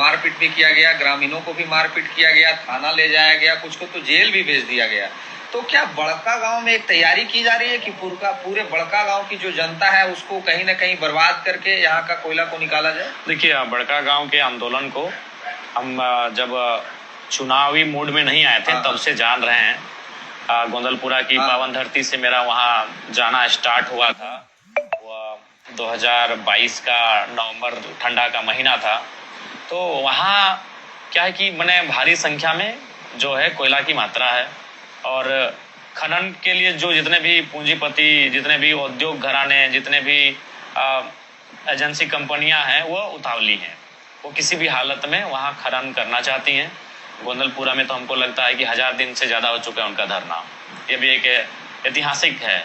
मारपीट भी किया गया, ग्रामीणों को भी मारपीट किया गया, थाना ले जाया गया, कुछ को तो जेल भी भेज दिया गया। तो क्या बड़का गांव में एक तैयारी की जा रही है कि पूरे बड़का गांव की जो जनता है उसको कहीं न कहीं बर्बाद करके यहाँ का कोयला को निकाला जाए? देखिए, बड़का गांव के आंदोलन को हम जब चुनावी मूड में नहीं आए थे तब से जान रहे हैं। गोंदलपुरा की पावन धरती से मेरा वहाँ जाना स्टार्ट हुआ था। वह 2022 का नवंबर ठंडा का महीना था। तो वहाँ क्या है कि मैंने भारी संख्या में जो है कोयला की मात्रा है और खनन के लिए जो जितने भी पूंजीपति, जितने भी उद्योग घराने, जितने भी एजेंसी कंपनियां हैं वो उतावली हैं। वो किसी भी हालत में वहाँ खनन करना चाहती हैं। गोंदलपुरा में तो हमको लगता है कि 1000 दिन से ज़्यादा हो चुका है उनका धरना। ये भी एक ऐतिहासिक है।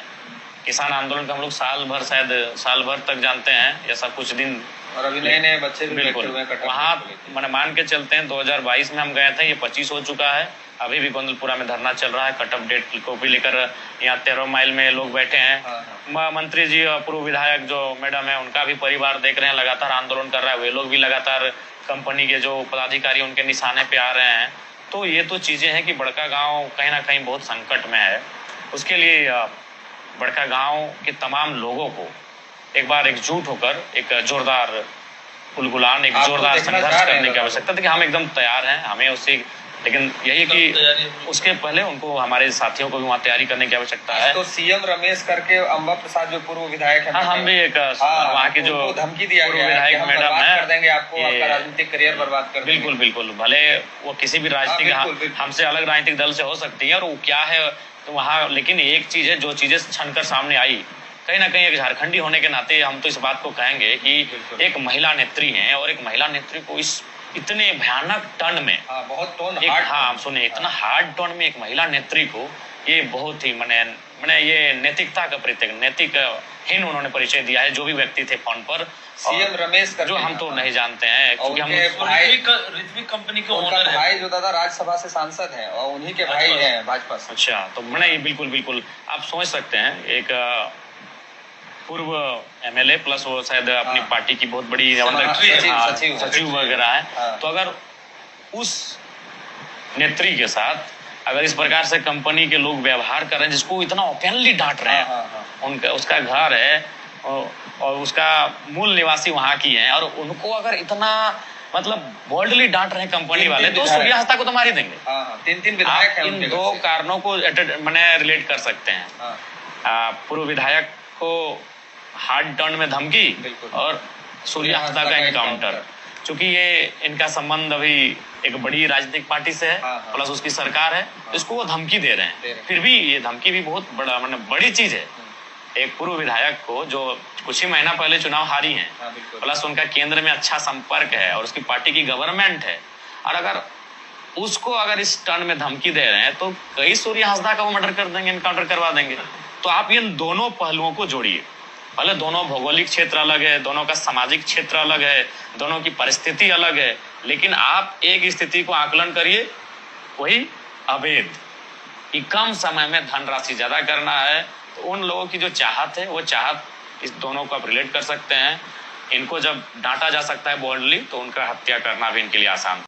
किसान आंदोलन का हम लोग साल भर तक जानते हैं, ऐसा कुछ दिन और अभी नए बच्चे भी बिल्कुल वहाँ मैंने मान के चलते हैं। 2022 में हम गए थे, ये 25 हो चुका है। अभी भी गोंदलपुरा में धरना चल रहा है। कट ऑफ डेट को भी लेकर यहाँ 13 माइल में लोग बैठे हैं। मंत्री जी, पूर्व विधायक जो मैडम है, उनका भी परिवार देख रहे हैं, लगातार आंदोलन कर रहा है। वे लोग भी लगातार कंपनी के जो पदाधिकारी उनके निशाने पे आ रहे हैं। तो ये तो चीजें हैं कि बड़का गाँव कहीं ना कहीं बहुत संकट में है। उसके लिए बड़का गाँव के तमाम लोगों को एक बार एकजुट होकर एक जोरदार उलगुलान, एक जोरदार संघर्ष करने की आवश्यकता थी। कि हम एकदम तैयार हैं, हमें उससे, लेकिन यही कि उसके पहले उनको, हमारे साथियों को भी वहाँ तैयारी करने की आवश्यकता है। तो सीएम रमेश करके अम्बा प्रसाद जो पूर्व विधायक है, हम भी एक वहाँ की जो धमकी दिया पूर्व विधायक मैडम है, कर देंगे आपको, आपका राजनीतिक करियर बर्बाद कर देंगे। बिल्कुल भले वो किसी भी राजनीतिक, हमसे अलग राजनीतिक दल से हो सकती है और वो क्या है तो वहाँ, लेकिन एक चीज है, जो चीजें छनकर सामने आई, कहीं ना कहीं एक झारखंडी होने के नाते हम तो इस बात को कहेंगे कि एक महिला नेत्री है और एक महिला नेत्री को इस इतने भयानक टर्न में, बहुत टोन, सुनिए, इतना हार्ड टर्न में एक महिला नेत्री को, ये बहुत ही मैंने ये नैतिकता का प्रतीक, नैतिक हीन उन्होंने परिचय दिया है। जो भी व्यक्ति थे फोन पर, सीएम रमेश जो हम तो नहीं जानते हैं, क्योंकि हम ऋत्विक कंपनी के ओनर है, भाई जो दादा राज्यसभा से सांसद हैं और उन्हीं के भाई हैं भाजपा से। अच्छा, तो मैंने ये बिल्कुल आप समझ सकते हैं, एक पूर्व एमएलए प्लस वो शायद अपनी पार्टी की बहुत बड़ी सचिव वगैरह है। तो अगर उस नेत्री के साथ अगर इस प्रकार से कंपनी के लोग व्यवहार कर रहे हैं, जिसको इतना ओपनली डांट रहे हैं, उसका घर है और उसका मूल निवासी वहां की है, और उनको अगर इतना मतलब बोल्डली डांट रहे हैं कंपनी वाले, तो सूर्या हंसदा को तो मार ही देंगे। 3 विधायक हैं। इन दो कारणों को मैंने रिलेट कर सकते हैं। पूर्व विधायक को हार्ड टर्न में धमकी और सूर्या हंसदा का एनकाउंटर। चूंकि ये इनका संबंध अभी एक बड़ी राजनीतिक पार्टी से है, प्लस उसकी सरकार है, इसको वो धमकी दे रहे हैं। फिर भी ये धमकी भी बहुत बड़ी चीज है। एक पूर्व विधायक को जो कुछ ही महीना पहले चुनाव हारी हैं, प्लस उनका केंद्र में अच्छा संपर्क है और उसकी पार्टी की गवर्नमेंट है, और अगर उसको अगर इस टर्न में धमकी दे रहे हैं तो कई सूर्या हंसदा का वो मर्डर कर देंगे, एनकाउंटर करवा देंगे। तो आप इन दोनों पहलुओं को जोड़िए। भले दोनों भौगोलिक क्षेत्र अलग है, दोनों का सामाजिक क्षेत्र अलग है, दोनों की परिस्थिति अलग है, लेकिन आप एक स्थिति को आकलन करिए, वही अवैध कि कम समय में धनराशि ज्यादा करना है। तो उन लोगों की जो चाहत है, वो चाहत इस दोनों को आप रिलेट कर सकते हैं। इनको जब डांटा जा सकता है बोल्डली, तो उनका हत्या करना भी इनके लिए आसान